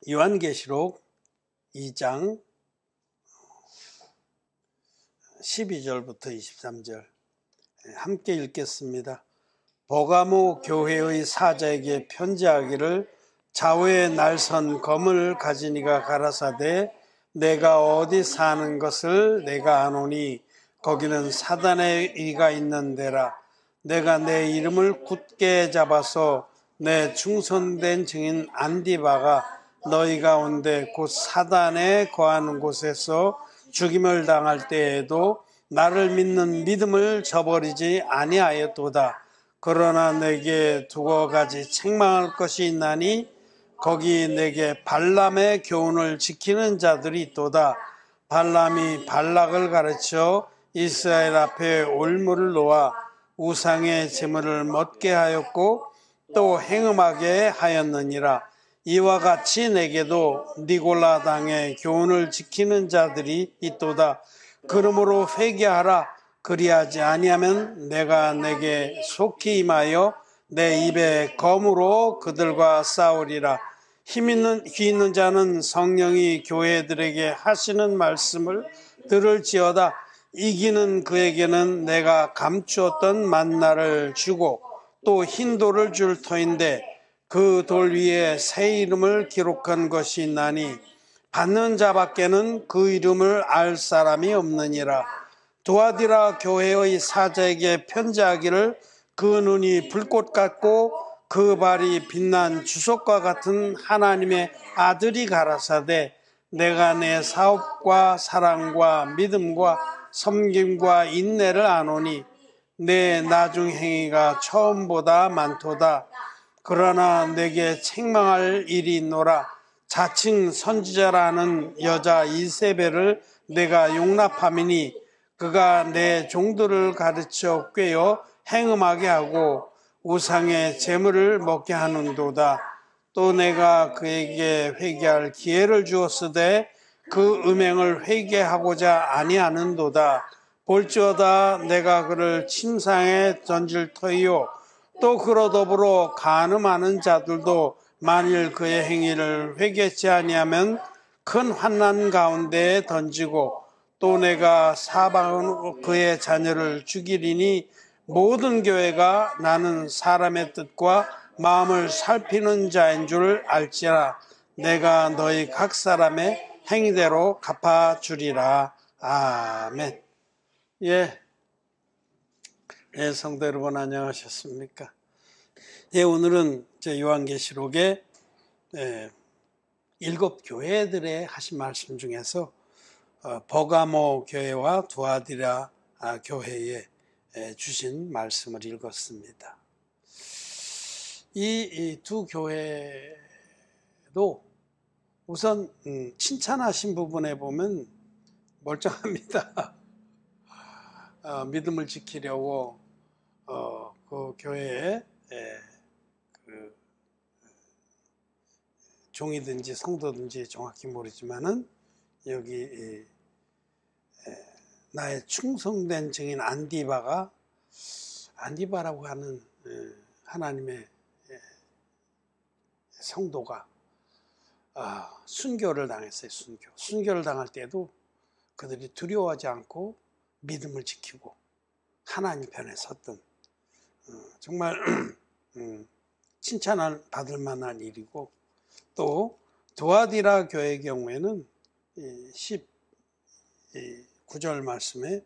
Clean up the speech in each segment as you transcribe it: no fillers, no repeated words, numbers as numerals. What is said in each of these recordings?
요한계시록 2장 12절부터 23절 함께 읽겠습니다. 버가모 교회의 사자에게 편지하기를 좌우에 날선 검을 가진 이가 가라사대 내가 어디 사는 것을 내가 아노니 거기는 사단의 의가 있는 데라. 내가 내 이름을 굳게 잡아서 내 충성된 증인 안디바가 너희 가운데 곧 사단에 거하는 곳에서 죽임을 당할 때에도 나를 믿는 믿음을 저버리지 아니하였도다. 그러나 내게 두어 가지 책망할 것이 있나니 거기 내게 발람의 교훈을 지키는 자들이 있도다. 발람이 발락을 가르쳐 이스라엘 앞에 올무를 놓아 우상의 제물을 먹게 하였고 또 행음하게 하였느니라. 이와 같이 내게도 니골라 당의 교훈을 지키는 자들이 있도다. 그러므로 회개하라. 그리하지 아니하면 내가 내게 속히 임하여 내 입에 검으로 그들과 싸우리라. 귀 있는 자는 성령이 교회들에게 하시는 말씀을 들을지어다. 이기는 그에게는 내가 감추었던 만나를 주고 또 흰 돌을 줄 터인데 그 돌 위에 새 이름을 기록한 것이 있나니 받는 자밖에는 그 이름을 알 사람이 없느니라. 두아디라 교회의 사자에게 편지하기를 그 눈이 불꽃 같고 그 발이 빛난 주석과 같은 하나님의 아들이 가라사대 내가 내 사업과 사랑과 믿음과 섬김과 인내를 아노니 내 나중 행위가 처음보다 많도다. 그러나 내게 책망할 일이 있노라. 자칭 선지자라는 여자 이세벨을 내가 용납함이니 그가 내 종들을 가르쳐 꿰어 행음하게 하고 우상의 제물을 먹게 하는도다. 또 내가 그에게 회개할 기회를 주었으되 그 음행을 회개하고자 아니하는도다. 볼지어다 내가 그를 침상에 던질 터이요 또 그로 더불어 간음하는 자들도 만일 그의 행위를 회개치 아니하면 큰 환난 가운데에 던지고 또 내가 사방으로 그의 자녀를 죽이리니 모든 교회가 나는 사람의 뜻과 마음을 살피는 자인 줄 알지라. 내가 너희 각 사람의 행위대로 갚아주리라. 아멘. 예, 성도 여러분 안녕하셨습니까? 예, 오늘은 요한계시록의 7 교회들의 하신 말씀 중에서 버가모 교회와 두아디라 교회에 주신 말씀을 읽었습니다. 이 두 교회도 우선 칭찬하신 부분에 보면 멀쩡합니다. 믿음을 지키려고 그 교회에 그 종이든지 성도든지 정확히 모르지만은 여기 나의 충성된 증인 안디바라고 하는 하나님의 성도가 순교를 당했어요. 순교를 당할 때도 그들이 두려워하지 않고 믿음을 지키고 하나님 편에 섰던 정말 칭찬을 받을 만한 일이고, 또 두아디라 교회의 경우에는 19절 말씀에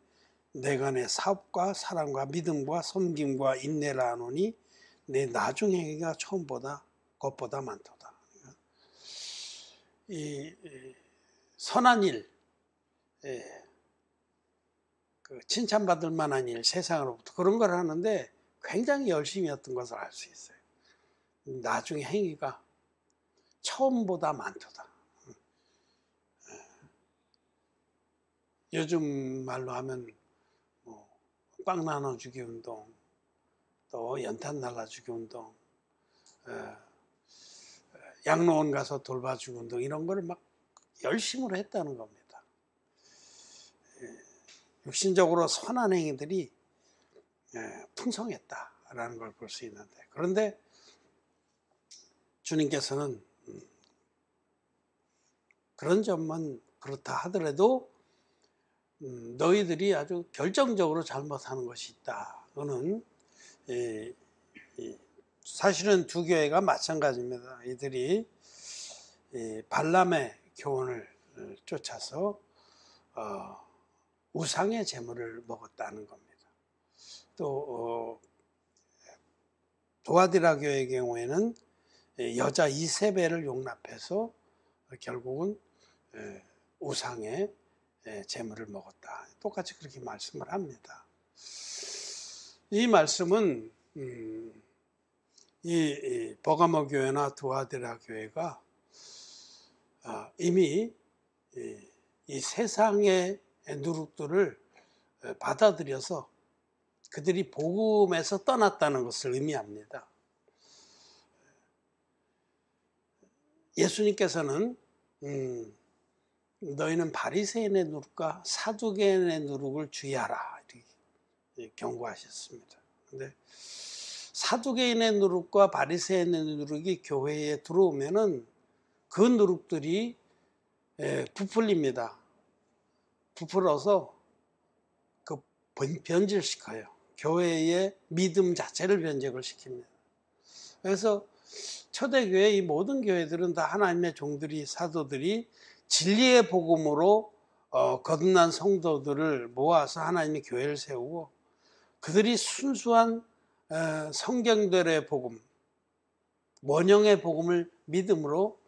내가 내 사업과 사랑과 믿음과 섬김과 인내를 아노니 내 나중 행위가 처음보다 것보다 많도다. 이 선한 일, 그 칭찬받을 만한 일, 세상으로부터 그런 걸 하는데 굉장히 열심히 했던 것을 알 수 있어요. 나중에 행위가 처음보다 많도다. 요즘 말로 하면 빵 나눠주기 운동, 또 연탄 날라주기 운동, 양로원 가서 돌봐주기 운동, 이런 거를 막 열심으로 했다는 겁니다. 육신적으로 선한 행위들이 풍성했다라는 걸 볼 수 있는데, 그런데 주님께서는 그런 점은 그렇다 하더라도 너희들이 아주 결정적으로 잘못하는 것이 있다. 그거는 사실은 두 교회가 마찬가지입니다. 이들이 발람의 교훈을 쫓아서 우상의 제물을 먹었다는 겁니다. 또 두아디라 교회의 경우에는 여자 이세벨을 용납해서 결국은 우상의 제물을 먹었다. 똑같이 그렇게 말씀을 합니다. 이 말씀은 이 버가모 교회나 두아디라 교회가 이미 이 세상의 누룩들을 받아들여서 그들이 복음에서 떠났다는 것을 의미합니다. 예수님께서는 너희는 바리새인의 누룩과 사두개인의 누룩을 주의하라 이렇게 경고하셨습니다. 근데 사두개인의 누룩과 바리새인의 누룩이 교회에 들어오면은 그 누룩들이 부풀립니다. 부풀어서 그 변질시켜요. 교회의 믿음 자체를 변질을 시킵니다. 그래서 초대교회 이 모든 교회들은 다 하나님의 종들이 사도들이 진리의 복음으로 거듭난 성도들을 모아서 하나님의 교회를 세우고 그들이 순수한 성경대로의 복음, 원형의 복음을 믿음으로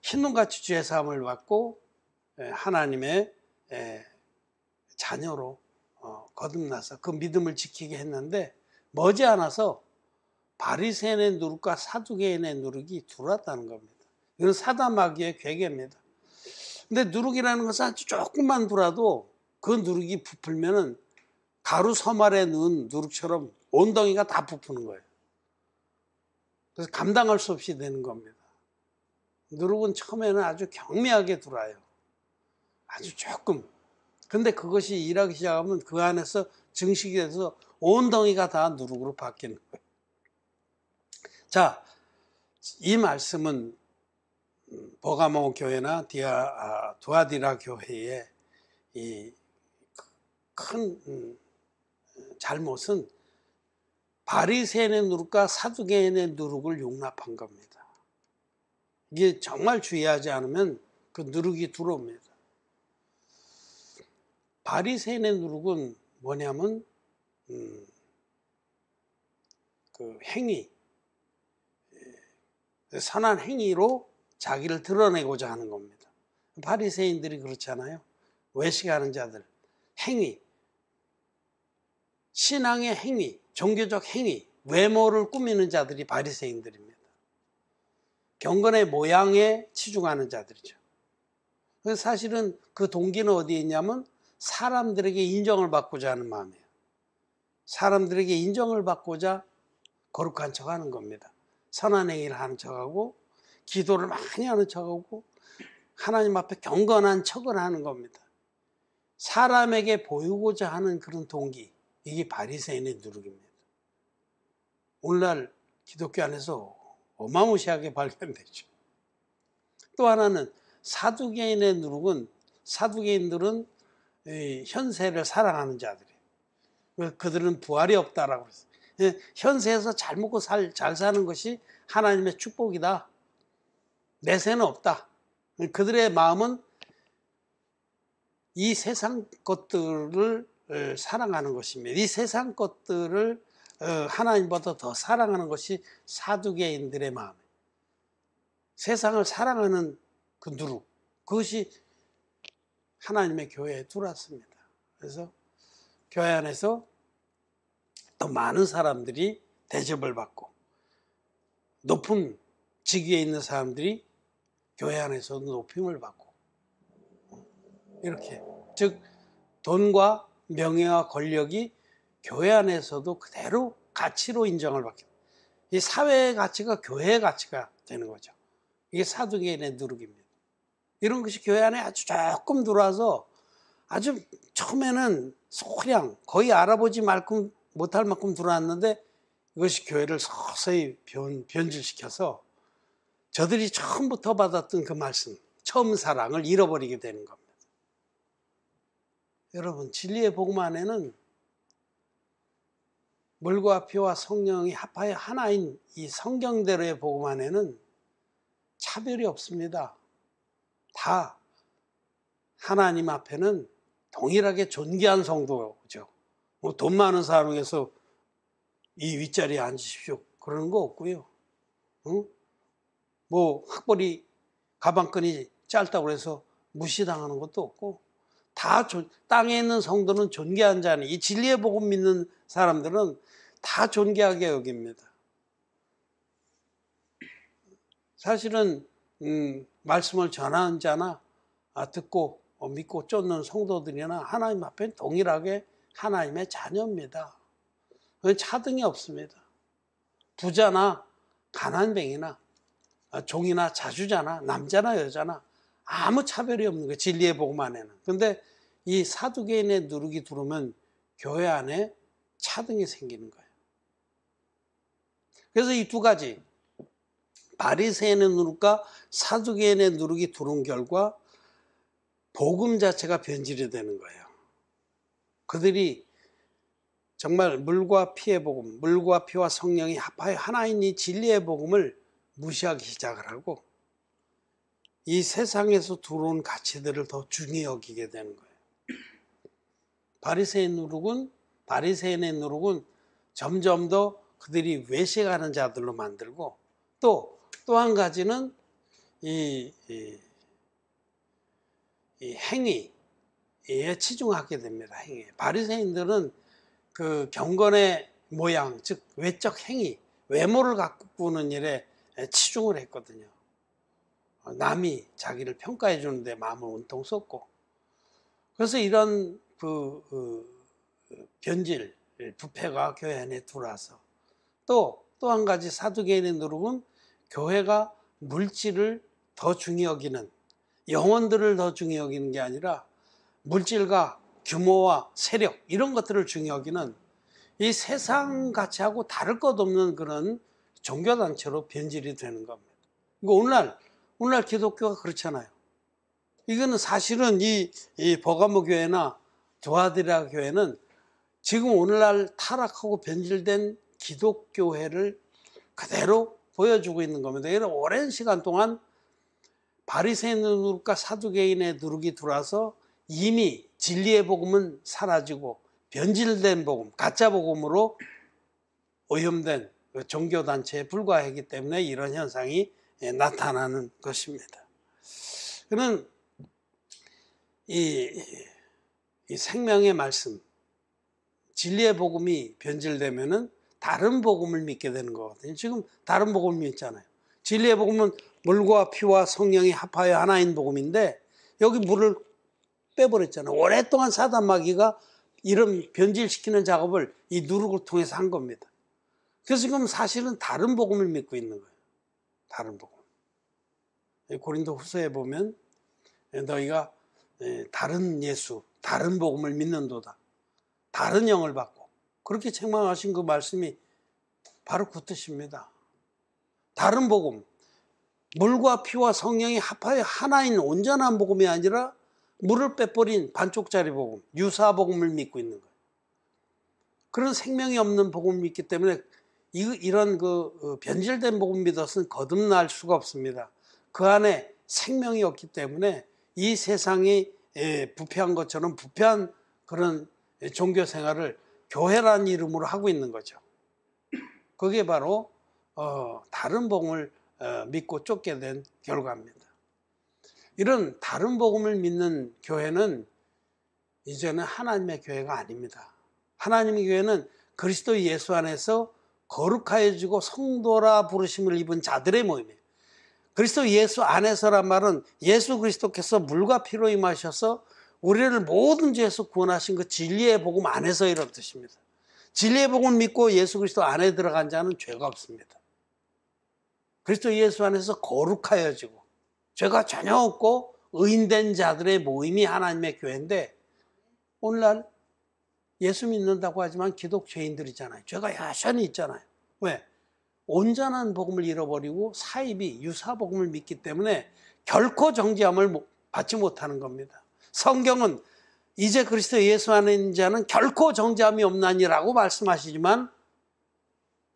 흰눈같이 죄 사함을 받고 하나님의 자녀로 거듭나서 그 믿음을 지키게 했는데 머지않아서 바리새인의 누룩과 사두개인의 누룩이 들어왔다는 겁니다. 이건 사다마귀의 괴계입니다. 근데 누룩이라는 것은 아주 조금만 들어도 그 누룩이 부풀면은 가루 서말에 넣은 누룩처럼 온덩이가 다 부푸는 거예요. 그래서 감당할 수 없이 되는 겁니다. 누룩은 처음에는 아주 경미하게 들어와요. 아주 조금. 근데 그것이 일하기 시작하면 그 안에서 증식이 돼서 온덩이가 다 누룩으로 바뀌는 거예요. 자, 이 말씀은 버가모 교회나 두아디라 교회의 이 큰 잘못은 바리새인의 누룩과 사두개인의 누룩을 용납한 겁니다. 이게 정말 주의하지 않으면 그 누룩이 들어옵니다. 바리새인의 누룩은 뭐냐면 그 행위, 선한 행위로 자기를 드러내고자 하는 겁니다. 바리새인들이 그렇잖아요. 외식하는 자들, 행위, 신앙의 행위, 종교적 행위, 외모를 꾸미는 자들이 바리새인들입니다. 경건의 모양에 치중하는 자들이죠. 그래서 사실은 그 동기는 어디에 있냐면 사람들에게 인정을 받고자 하는 마음이에요. 사람들에게 인정을 받고자 거룩한 척하는 겁니다. 선한 행위를 하는 척하고 기도를 많이 하는 척하고 하나님 앞에 경건한 척을 하는 겁니다. 사람에게 보이고자 하는 그런 동기, 이게 바리새인의 누룩입니다. 오늘날 기독교 안에서 어마무시하게 발견되죠. 또 하나는 사두개인의 누룩은 사두개인들은 현세를 사랑하는 자들이에요. 그들은 부활이 없다라고 그랬어요. 현세에서 잘 먹고 잘 사는 것이 하나님의 축복이다. 내세는 없다. 그들의 마음은 이 세상 것들을 사랑하는 것입니다. 이 세상 것들을 하나님보다 더 사랑하는 것이 사두개인들의 마음이에요. 세상을 사랑하는 그 누룩, 그것이 하나님의 교회에 들어왔습니다. 그래서 교회 안에서 더 많은 사람들이 대접을 받고 높은 직위에 있는 사람들이 교회 안에서도 높임을 받고 이렇게, 즉 돈과 명예와 권력이 교회 안에서도 그대로 가치로 인정을 받게, 이 사회의 가치가 교회의 가치가 되는 거죠. 이게 사두개인의 누룩입니다. 이런 것이 교회 안에 아주 조금 들어와서 아주 처음에는 소량 거의 알아보지 못할 만큼 들어왔는데 이것이 교회를 서서히 변질시켜서 저들이 처음부터 받았던 그 말씀, 처음 사랑을 잃어버리게 되는 겁니다. 여러분, 진리의 복음 안에는 물과 피와 성령이 합하여 하나인 이 성경대로의 복음 안에는 차별이 없습니다. 다 하나님 앞에는 동일하게 존귀한 성도죠. 뭐 돈 많은 사람에서 이 윗자리에 앉으십시오 그러는 거 없고요. 응? 뭐 학벌이 가방끈이 짧다고 해서 무시당하는 것도 없고, 다 땅에 있는 성도는 존귀한 자니, 이 진리의 복음 믿는 사람들은 다 존귀하게 여깁니다. 사실은 말씀을 전하는 자나 듣고 믿고 쫓는 성도들이나 하나님 앞에 동일하게 하나님의 자녀입니다. 차등이 없습니다. 부자나 가난뱅이나 종이나 자주자나 남자나 여자나 아무 차별이 없는 거예요. 진리의 복음 안에는. 그런데 이 사두개인의 누룩이 들어오면 교회 안에 차등이 생기는 거예요. 그래서 이 두 가지, 바리새인의 누룩과 사두개인의 누룩이 들어온 결과 복음 자체가 변질이 되는 거예요. 그들이 정말 물과 피의 복음, 물과 피와 성령이 합하여 하나인 이 진리의 복음을 무시하기 시작을 하고 이 세상에서 들어온 가치들을 더 중히 여기게 되는 거예요. 바리새인의 누룩은 점점 더 그들이 외식하는 자들로 만들고, 또 한 가지는 이 행위에 치중하게 됩니다. 행위. 바리새인들은 그 경건의 모양, 즉 외적 행위, 외모를 가꾸는 일에 치중을 했거든요. 남이 자기를 평가해 주는데 마음을 온통 쏟고, 그래서 이런 변질, 부패가 교회 안에 들어와서, 또 한 가지 사두개인의 누룩은 교회가 물질을 더 중히 여기는, 영혼들을 더 중히 여기는 게 아니라 물질과 규모와 세력 이런 것들을 중히 여기는 이 세상 가치하고 다를 것 없는 그런 종교단체로 변질이 되는 겁니다. 오늘날 기독교가 그렇잖아요. 이거는 사실은 이 버가모 교회나 두아디라 교회는 지금 오늘날 타락하고 변질된 기독교회를 그대로 보여주고 있는 겁니다. 이런 오랜 시간 동안 바리새인의 누룩과 사두개인의 누룩이 들어와서 이미 진리의 복음은 사라지고 변질된 복음, 가짜 복음으로 오염된 종교단체에 불과하기 때문에 이런 현상이 나타나는 것입니다. 그는 이 생명의 말씀, 진리의 복음이 변질되면은 다른 복음을 믿게 되는 거거든요. 지금 다른 복음을 믿잖아요. 진리의 복음은 물과 피와 성령이 합하여 하나인 복음인데 여기 물을 빼버렸잖아요. 오랫동안 사단 마귀가 이런 변질시키는 작업을 이 누룩을 통해서 한 겁니다. 그래서 지금 사실은 다른 복음을 믿고 있는 거예요. 다른 복음. 고린도 후서에 보면 너희가 다른 예수, 다른 복음을 믿는도다. 다른 영을 받고. 그렇게 책망하신 그 말씀이 바로 그 뜻입니다. 다른 복음. 물과 피와 성령이 합하여 하나인 온전한 복음이 아니라 물을 빼버린 반쪽짜리 복음, 유사 복음을 믿고 있는 거예요. 그런 생명이 없는 복음을 믿기 때문에 이런 변질된 복음 믿어서는 거듭날 수가 없습니다. 그 안에 생명이 없기 때문에 이 세상이 부패한 것처럼 부패한 그런 종교 생활을 교회라는 이름으로 하고 있는 거죠. 그게 바로 다른 복음을 믿고 쫓게 된 결과입니다. 이런 다른 복음을 믿는 교회는 이제는 하나님의 교회가 아닙니다. 하나님의 교회는 그리스도 예수 안에서 거룩하여지고 성도라 부르심을 입은 자들의 모임이에요. 그리스도 예수 안에서란 말은 예수 그리스도께서 물과 피로 임하셔서 우리를 모든 죄에서 구원하신 그 진리의 복음 안에서 이런 뜻입니다. 진리의 복음을 믿고 예수 그리스도 안에 들어간 자는 죄가 없습니다. 그리스도 예수 안에서 거룩하여지고 죄가 전혀 없고 의인된 자들의 모임이 하나님의 교회인데, 오늘날 예수 믿는다고 하지만 기독죄인들이잖아요. 죄가 여전히 있잖아요. 왜? 온전한 복음을 잃어버리고 사이비 유사 복음을 믿기 때문에 결코 정죄함을 받지 못하는 겁니다. 성경은 이제 그리스도 예수 안에 있는 자는 결코 정죄함이 없나니라고 말씀하시지만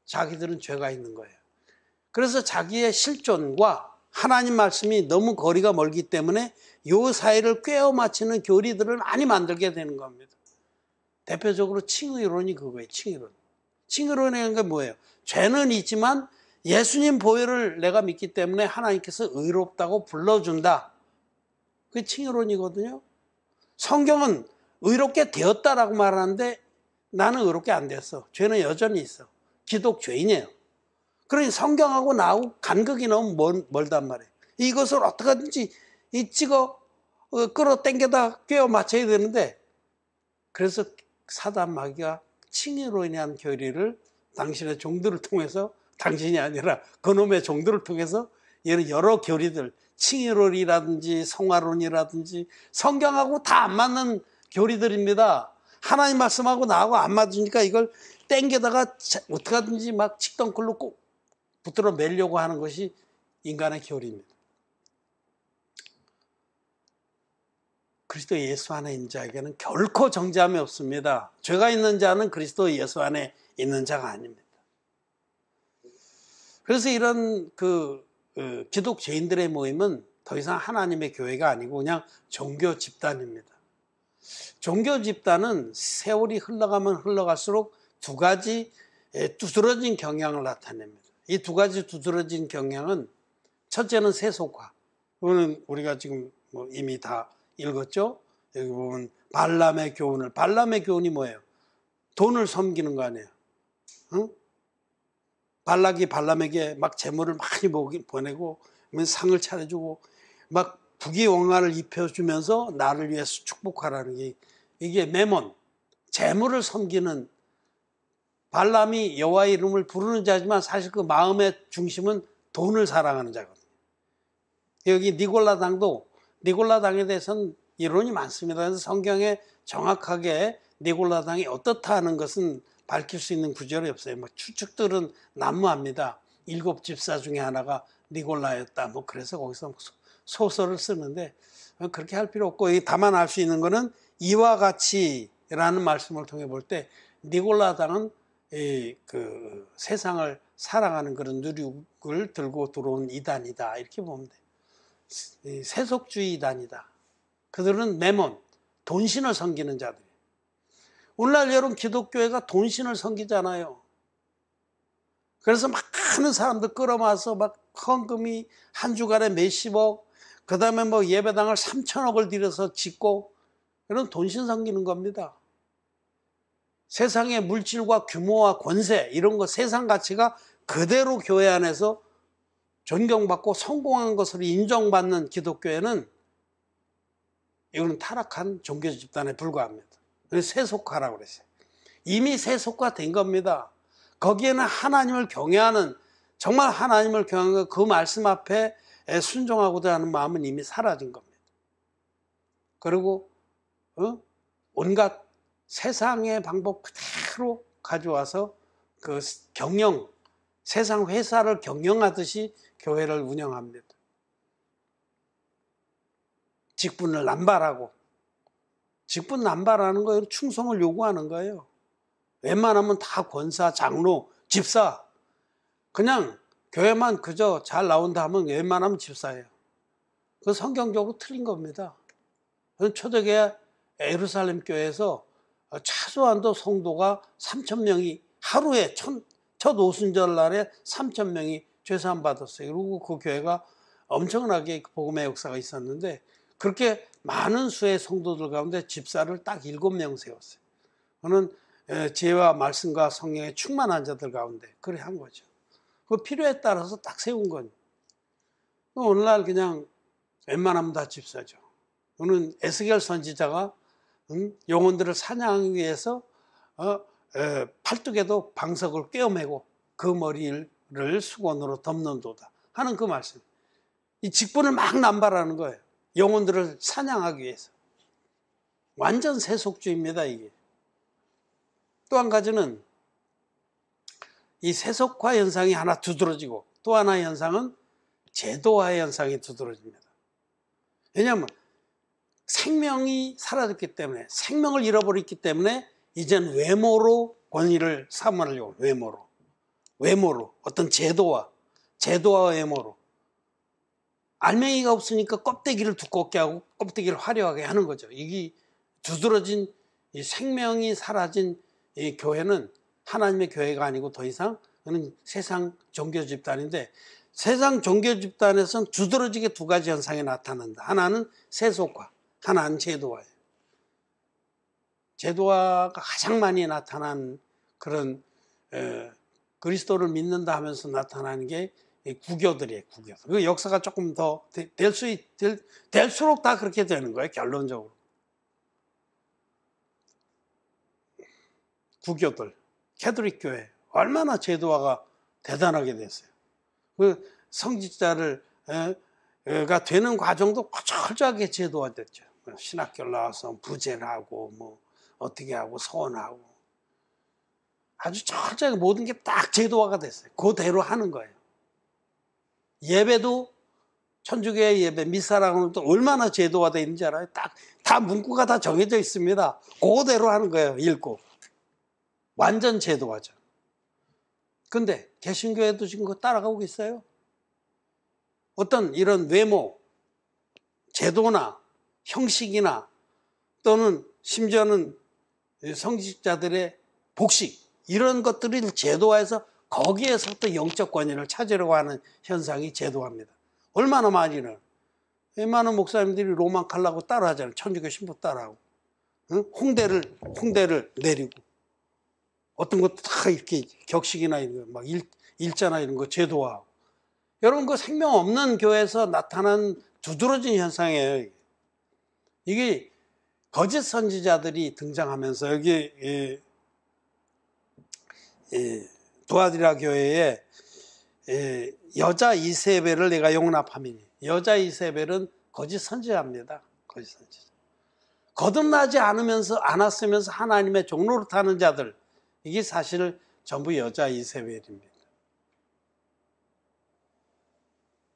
자기들은 죄가 있는 거예요. 그래서 자기의 실존과 하나님 말씀이 너무 거리가 멀기 때문에 이 사이를 꿰어 맞추는 교리들을 많이 만들게 되는 겁니다. 대표적으로 칭의론이 그거예요. 칭의론. 칭의론이라는 게 뭐예요? 죄는 있지만 예수님 보혈을 내가 믿기 때문에 하나님께서 의롭다고 불러준다. 그게 칭의론이거든요. 성경은 의롭게 되었다라고 말하는데 나는 의롭게 안 됐어. 죄는 여전히 있어. 기독 죄인이에요. 그러니 성경하고 나하고 간극이 너무 멀단 말이에요. 이것을 어떻게든지 끌어당겨다 꿰어 맞춰야 되는데, 그래서 사단 마귀가 칭의론이라는 교리를 당신의 종들을 통해서, 당신이 아니라 그놈의 종들을 통해서 여러 교리들, 칭의론이라든지 성화론이라든지 성경하고 다 안 맞는 교리들입니다. 하나님 말씀하고 나하고 안 맞으니까 이걸 땡겨다가 어떻게 하든지 막 칙덩클로 꼭 붙들어 매려고 하는 것이 인간의 교리입니다. 그리스도 예수 안에 있는 자에게는 결코 정죄함이 없습니다. 죄가 있는 자는 그리스도 예수 안에 있는 자가 아닙니다. 그래서 이런 기독 죄인들의 모임은 더 이상 하나님의 교회가 아니고 그냥 종교 집단입니다. 종교 집단은 세월이 흘러가면 흘러갈수록 두 가지 두드러진 경향을 나타냅니다. 이 두 가지 두드러진 경향은, 첫째는 세속화. 이거는 우리가 지금 이미 다 읽었죠. 여기 보면 발람의 교훈이 뭐예요? 돈을 섬기는 거 아니에요. 응? 발락이 발람에게 막 재물을 많이 보내고 상을 차려주고 막 부귀영화를 입혀주면서 나를 위해서 축복하라는 게, 이게 매몬, 재물을 섬기는, 발람이 여호와의 이름을 부르는 자지만 사실 그 마음의 중심은 돈을 사랑하는 자거든요. 여기 니골라당에 대해서는 이론이 많습니다. 그래서 성경에 정확하게 니골라당이 어떻다 하는 것은 밝힐 수 있는 구절이 없어요. 추측들은 난무합니다. 7 집사 중에 하나가 니골라였다. 그래서 거기서 소설을 쓰는데 그렇게 할 필요 없고, 다만 알 수 있는 거는 이와 같이라는 말씀을 통해 볼 때 니골라당은 세상을 사랑하는 그런 누룩을 들고 들어온 이단이다, 이렇게 보면 돼요. 세속주의 이단이다. 그들은 매몬, 돈신을 섬기는 자들이에요. 오늘날 여러분 기독교회가 돈신을 섬기잖아요. 그래서 많은 사람들 끌어모아서 막 헌금이 한 주간에 몇십억, 그 다음에 예배당을 3천억을 들여서 짓고, 이런 돈신 섬기는 겁니다. 세상의 물질과 규모와 권세, 이런 거, 세상 가치가 그대로 교회 안에서 존경받고 성공한 것으로 인정받는 기독교회는, 이거는 타락한 종교 집단에 불과합니다. 세속화라고 그랬어요. 이미 세속화된 겁니다. 거기에는 하나님을 경외하는, 정말 하나님을 경외하는 그 말씀 앞에 순종하고자 하는 마음은 이미 사라진 겁니다. 그리고 온갖 세상의 방법 그대로 가져와서 그 세상 회사를 경영하듯이 교회를 운영합니다. 직분을 남발하고, 직분 남발하는 거예요. 충성을 요구하는 거예요. 웬만하면 다 권사, 장로, 집사, 그냥 교회만 그저 잘 나온다 하면 웬만하면 집사예요. 그 성경적으로 틀린 겁니다. 초대교회 예루살렘 교회에서 최소한도 성도가 3,000명이 하루에 첫 오순절날에 3,000명이 죄사함 받았어요. 그리고 그 교회가 엄청나게 복음의 역사가 있었는데, 그렇게 많은 수의 성도들 가운데 집사를 딱 7명 세웠어요. 그는 지혜와 말씀과 성령에 충만한 자들 가운데 그래 한 거죠. 그 필요에 따라서 딱 세운 건. 오늘날 그냥 웬만하면 다 집사죠. 오늘 에스겔 선지자가 영혼들을 사냥하기 위해서 팔뚝에도 방석을 꿰어매고 그 머리를 수건으로 덮는도다 하는 그 말씀. 이 직분을 막 남발하는 거예요. 영혼들을 사냥하기 위해서. 완전 세속주의입니다, 이게. 또 한 가지는 이 세속화 현상이 하나 두드러지고, 또 하나의 현상은 제도화의 현상이 두드러집니다. 왜냐하면 생명이 사라졌기 때문에, 생명을 잃어버렸기 때문에 이젠 외모로 권위를 삼으려고. 외모로 어떤 제도와 외모로. 알맹이가 없으니까 껍데기를 두껍게 하고 껍데기를 화려하게 하는 거죠. 이게 두드러진 이 생명이 사라진 이 교회는 하나님의 교회가 아니고 더 이상 그는 세상 종교 집단인데, 세상 종교 집단에서는 두드러지게 두 가지 현상이 나타난다. 하나는 세속화, 하나는 제도화예요. 제도화가 가장 많이 나타난 그런 그리스도를 믿는다 하면서 나타나는 게 구교들이에요. 구교들. 그 역사가 조금 더 될수록 다 그렇게 되는 거예요. 결론적으로. 구교들, 캐톨릭 교회 얼마나 제도화가 대단하게 됐어요. 그 성직자가 되는 과정도 철저하게 제도화됐죠. 신학교를 나와서 부제를 하고 뭐 어떻게 하고 소원하고 아주 철저하게 모든 게 딱 제도화가 됐어요. 그대로 하는 거예요. 예배도 천주교의 예배, 미사랑은 또 얼마나 제도화되어 있는지 알아요? 다 문구가 다 정해져 있습니다. 그대로 하는 거예요. 읽고. 완전 제도화죠. 근데 개신교회도 지금 그거 따라가고 있어요. 어떤 이런 외모, 제도나 형식이나 또는 심지어는 성직자들의 복식, 이런 것들을 제도화해서 거기에서부터 영적 권위를 찾으려고 하는 현상이 제도화입니다. 얼마나 많이는 웬만한 목사님들이 로만 칼라고 따라하잖아요. 천주교 신부 따라하고. 응? 홍대를 내리고 어떤 것도 다 이렇게 격식이나 이런 거, 막 일자나 이런 거 제도화하고. 여러분, 그 생명 없는 교회에서 나타난 두드러진 현상이에요. 이게 거짓 선지자들이 등장하면서 여기 두아디라 교회에 여자 이세벨을 내가 용납함이니. 여자 이세벨은 거짓 선지자입니다. 거짓 선지자. 거듭나지 않았으면서 하나님의 종로를 타는 자들, 이게 사실 전부 여자 이세벨입니다.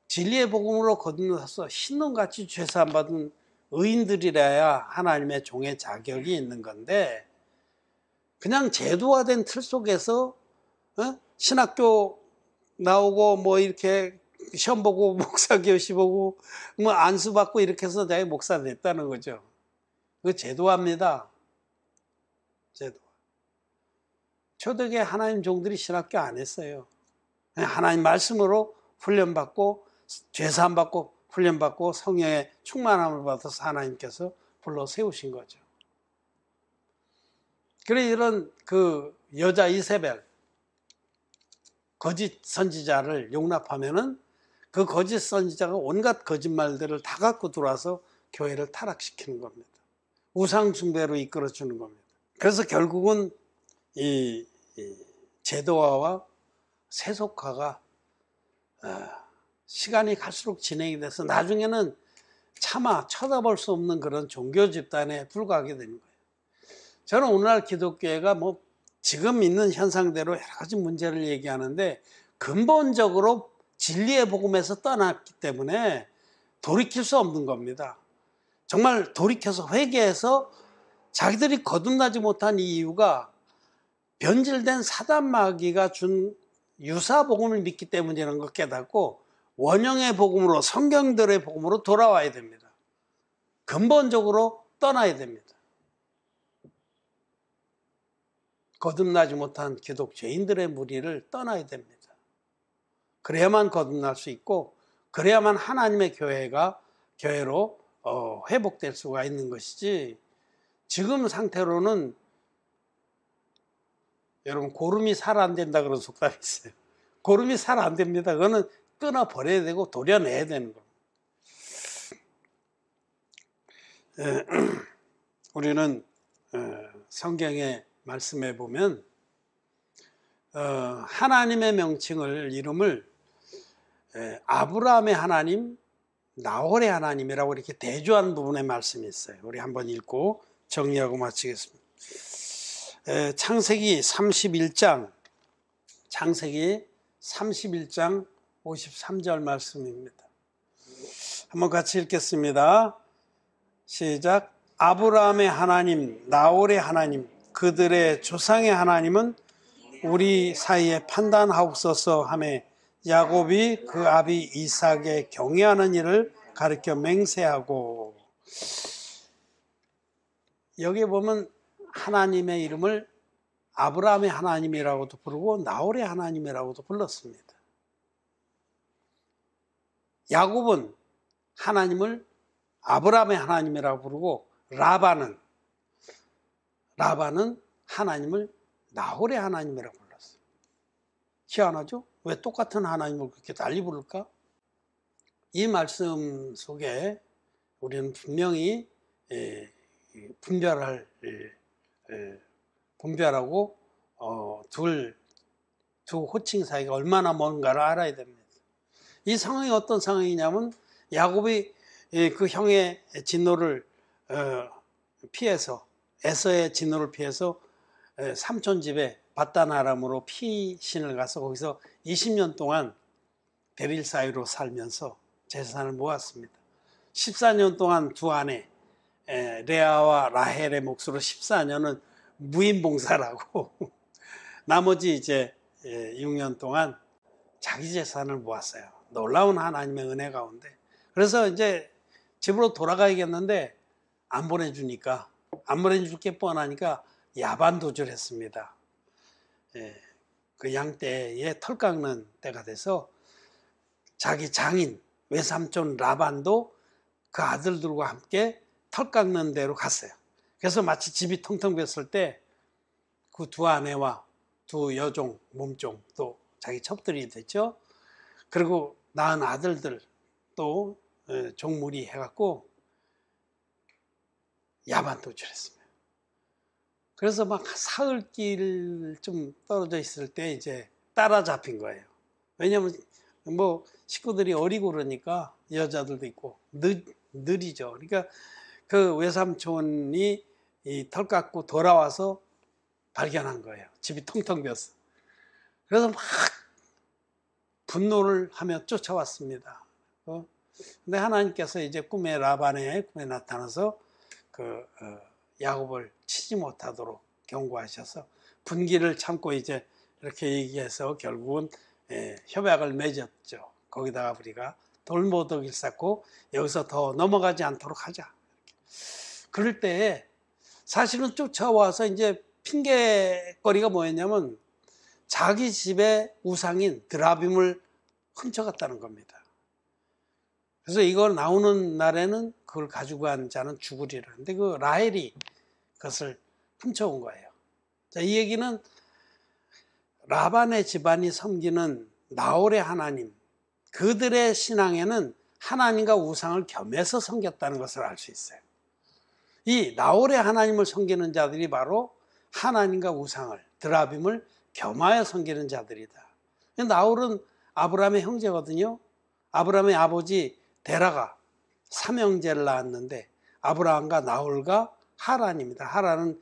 진리의 복음으로 거듭나서 흰눈같이 죄사함 받은 의인들이라야 하나님의 종의 자격이 있는 건데, 그냥 제도화된 틀 속에서 신학교 나오고 뭐 이렇게 시험 보고 목사 교시 보고 뭐 안수 받고 이렇게 해서 자기 목사 됐다는 거죠. 그 제도화입니다. 제도화. 초대교회 하나님 종들이 신학교 안 했어요. 그냥 하나님 말씀으로 훈련받고 죄사함 받고 훈련받고 성령의 충만함을 받아서 하나님께서 불러 세우신 거죠. 그래, 이런 그 여자 이세벨, 거짓 선지자를 용납하면은 그 거짓 선지자가 온갖 거짓말들을 다 갖고 들어와서 교회를 타락시키는 겁니다. 우상 숭배로 이끌어 주는 겁니다. 그래서 결국은 이 제도화와 세속화가 시간이 갈수록 진행이 돼서 나중에는 차마 쳐다볼 수 없는 그런 종교 집단에 불과하게 되는 거예요. 저는 오늘날 기독교회가 뭐 지금 있는 현상대로 여러 가지 문제를 얘기하는데, 근본적으로 진리의 복음에서 떠났기 때문에 돌이킬 수 없는 겁니다. 정말 돌이켜서 회개해서 자기들이 거듭나지 못한 이유가 변질된 사단 마귀가 준 유사 복음을 믿기 때문이라는 걸 깨닫고 원형의 복음으로, 성경들의 복음으로 돌아와야 됩니다. 근본적으로 떠나야 됩니다. 거듭나지 못한 기독교인들의 무리를 떠나야 됩니다. 그래야만 거듭날 수 있고, 그래야만 하나님의 교회로 회복될 수가 있는 것이지, 지금 상태로는 여러분, 고름이 살 안 된다 그런 속담이 있어요. 고름이 살 안 됩니다. 그거는 끊어버려야 되고 도려내야 되는 겁니다. 우리는 성경의 말씀에 보면 하나님의 명칭을, 이름을 아브라함의 하나님, 나홀의 하나님이라고 이렇게 대조한 부분의 말씀이 있어요. 우리 한번 읽고 정리하고 마치겠습니다. 창세기 31장 53절 말씀입니다. 한번 같이 읽겠습니다. 시작. 아브라함의 하나님, 나홀의 하나님, 그들의 조상의 하나님은 우리 사이에 판단하옵소서 하며 야곱이 그 아비 이삭의 경외하는 일을 가르쳐 맹세하고. 여기 보면 하나님의 이름을 아브라함의 하나님이라고도 부르고 나홀의 하나님이라고도 불렀습니다. 야곱은 하나님을 아브라함의 하나님이라고 부르고 라반은 하나님을 나홀의 하나님이라고 불렀어요. 희한하죠? 왜 똑같은 하나님을 그렇게 달리 부를까? 이 말씀 속에 우리는 분명히 분별하고 두 호칭 사이가 얼마나 먼가를 알아야 됩니다. 이 상황이 어떤 상황이냐면 야곱이 그 형의 진노를 피해서 에서의 진노를 피해서 삼촌 집에 바단 아람으로 피신을 가서 거기서 20년 동안 베릴 사이로 살면서 재산을 모았습니다. 14년 동안 두 아내 레아와 라헬의 몫으로 14년은 무인봉사라고 나머지 이제 6년 동안 자기 재산을 모았어요. 놀라운 하나님의 은혜 가운데. 그래서 이제 집으로 돌아가야겠는데 안 보내주니까, 안 보내줄 게 뻔하니까 야반도주를 했습니다. 그 양떼에 털 깎는 때가 돼서 자기 장인 외삼촌 라반도 그 아들들과 함께 털 깎는 데로 갔어요. 그래서 마치 집이 텅텅 비었을 때 그 두 아내와 두 여종, 몸종, 또 자기 첩들이 됐죠. 그리고 낳은 아들들 또 종무리 해갖고 야반도주를 했습니다. 그래서 막 사흘길 좀 떨어져 있을 때 이제 따라잡힌 거예요. 왜냐면 뭐 식구들이 어리고 그러니까 여자들도 있고 느리죠. 그러니까 그 외삼촌이 이 털 깎고 돌아와서 발견한 거예요. 집이 텅텅 비었어. 그래서 막 분노를 하며 쫓아왔습니다. 근데 하나님께서 이제 라반의 꿈에 나타나서 야곱을 치지 못하도록 경고하셔서 분기를 참고 이제 이렇게 얘기해서 결국은 협약을 맺었죠. 거기다가 우리가 돌모독을 쌓고 여기서 더 넘어가지 않도록 하자. 그럴 때 사실은 쫓아와서 이제 핑계거리가 뭐였냐면 자기 집의 우상인 드라빔을 훔쳐갔다는 겁니다. 그래서 이걸 나오는 날에는 그걸 가지고 간 자는 죽으리라. 근데 그 라헬이 그것을 훔쳐온 거예요. 자, 이 얘기는 라반의 집안이 섬기는 나홀의 하나님, 그들의 신앙에는 하나님과 우상을 겸해서 섬겼다는 것을 알 수 있어요. 이 나홀의 하나님을 섬기는 자들이 바로 하나님과 우상을, 드라빔을 겸하여 섬기는 자들이다. 나홀은 아브라함의 형제거든요. 아브라함의 아버지 데라가 삼형제를 낳았는데 아브라함과 나홀과 하란입니다. 하란은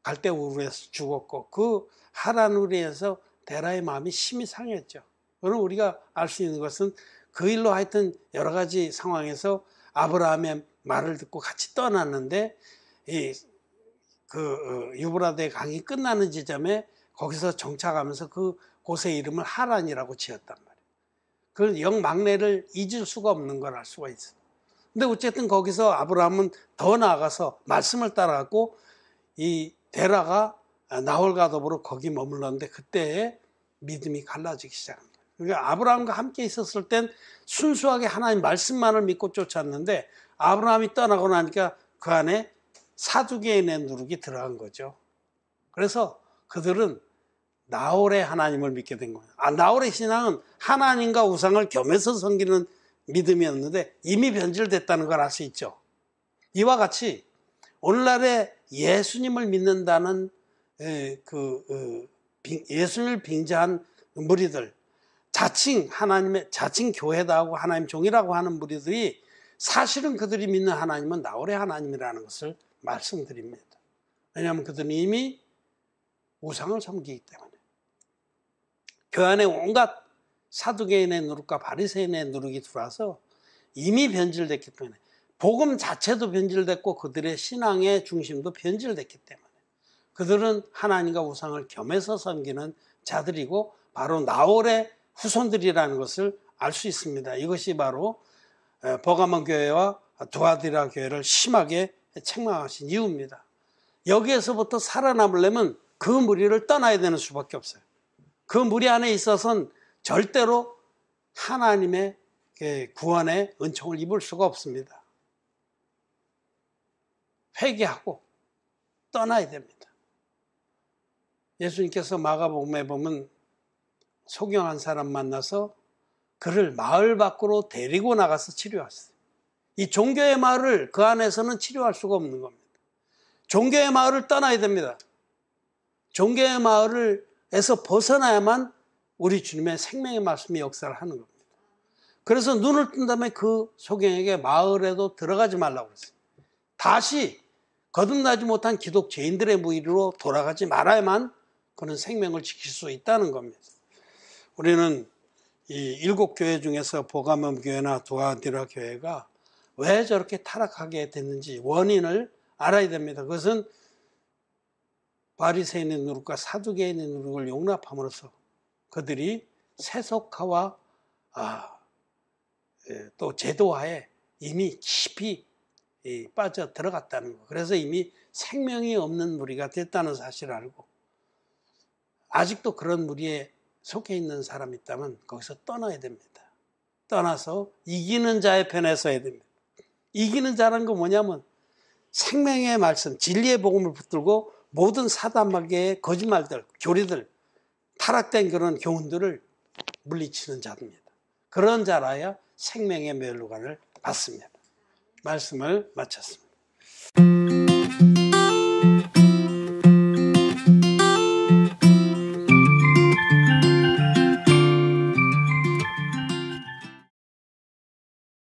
갈대우르에서 죽었고 그 하란으로 인해서 데라의 마음이 심히 상했죠. 그럼 우리가 알 수 있는 것은 그 일로 하여튼 여러 가지 상황에서 아브라함의 말을 듣고 같이 떠났는데 유브라데 강이 끝나는 지점에 거기서 정착하면서 그 곳의 이름을 하란이라고 지었단 말이에요. 그 영막내를 잊을 수가 없는 걸 알 수가 있어요. 근데 어쨌든 거기서 아브라함은 더 나아가서 말씀을 따라갔고 이 데라가 나홀과 더불어 거기 머물렀는데 그때에 믿음이 갈라지기 시작합니다. 그러니까 아브라함과 함께 있었을 땐 순수하게 하나님 말씀만을 믿고 쫓았는데 아브라함이 떠나고 나니까 그 안에 사두개인의 누룩이 들어간 거죠. 그래서 그들은 나홀의 하나님을 믿게 된 거예요. 나홀의 신앙은 하나님과 우상을 겸해서 섬기는 믿음이었는데 이미 변질됐다는 걸 알 수 있죠. 이와 같이 오늘날의 예수님을 믿는다는 예수님을 빙자한 무리들, 자칭 교회다고 하나님 종이라고 하는 무리들이 사실은 그들이 믿는 하나님은 나홀의 하나님이라는 것을 말씀드립니다. 왜냐하면 그들은 이미 우상을 섬기기 때문에 그 안에 온갖 사두개인의 누룩과 바리새인의 누룩이 들어와서 이미 변질됐기 때문에, 복음 자체도 변질됐고 그들의 신앙의 중심도 변질됐기 때문에 그들은 하나님과 우상을 겸해서 섬기는 자들이고 바로 나홀의 후손들이라는 것을 알 수 있습니다. 이것이 바로 버가몬 교회와 두아디라 교회를 심하게 책망하신 이유입니다. 여기에서부터 살아남으려면 그 무리를 떠나야 되는 수밖에 없어요. 그 무리 안에 있어서는 절대로 하나님의 구원의 은총을 입을 수가 없습니다. 회개하고 떠나야 됩니다. 예수님께서 마가복음에 보면 소경한 사람 만나서 그를 마을 밖으로 데리고 나가서 치료했어요. 이 종교의 마을을 그 안에서는 치료할 수가 없는 겁니다. 종교의 마을을 떠나야 됩니다. 종교의 마을에서 벗어나야만 우리 주님의 생명의 말씀이 역사를 하는 겁니다. 그래서 눈을 뜬 다음에 그 소경에게 마을에도 들어가지 말라고 그랬어요. 다시 거듭나지 못한 기독 죄인들의 무리로 돌아가지 말아야만 그는 생명을 지킬 수 있다는 겁니다. 우리는 이 7교회 중에서 버가몬 교회나 두아디라 교회가 왜 저렇게 타락하게 됐는지 원인을 알아야 됩니다. 그것은 바리새인의 누룩과 사두개인의 누룩을 용납함으로써 그들이 세속화와 또 제도화에 이미 깊이 빠져 들어갔다는 거. 그래서 이미 생명이 없는 무리가 됐다는 사실을 알고 아직도 그런 무리에 속해 있는 사람이 있다면 거기서 떠나야 됩니다. 떠나서 이기는 자의 편에 서야 됩니다. 이기는 자라는 건 뭐냐면 생명의 말씀, 진리의 복음을 붙들고 모든 사단마귀의 거짓말들, 교리들, 타락된 그런 교훈들을 물리치는 자입니다. 그런 자라야 생명의 멸류관을 받습니다. 말씀을 마쳤습니다.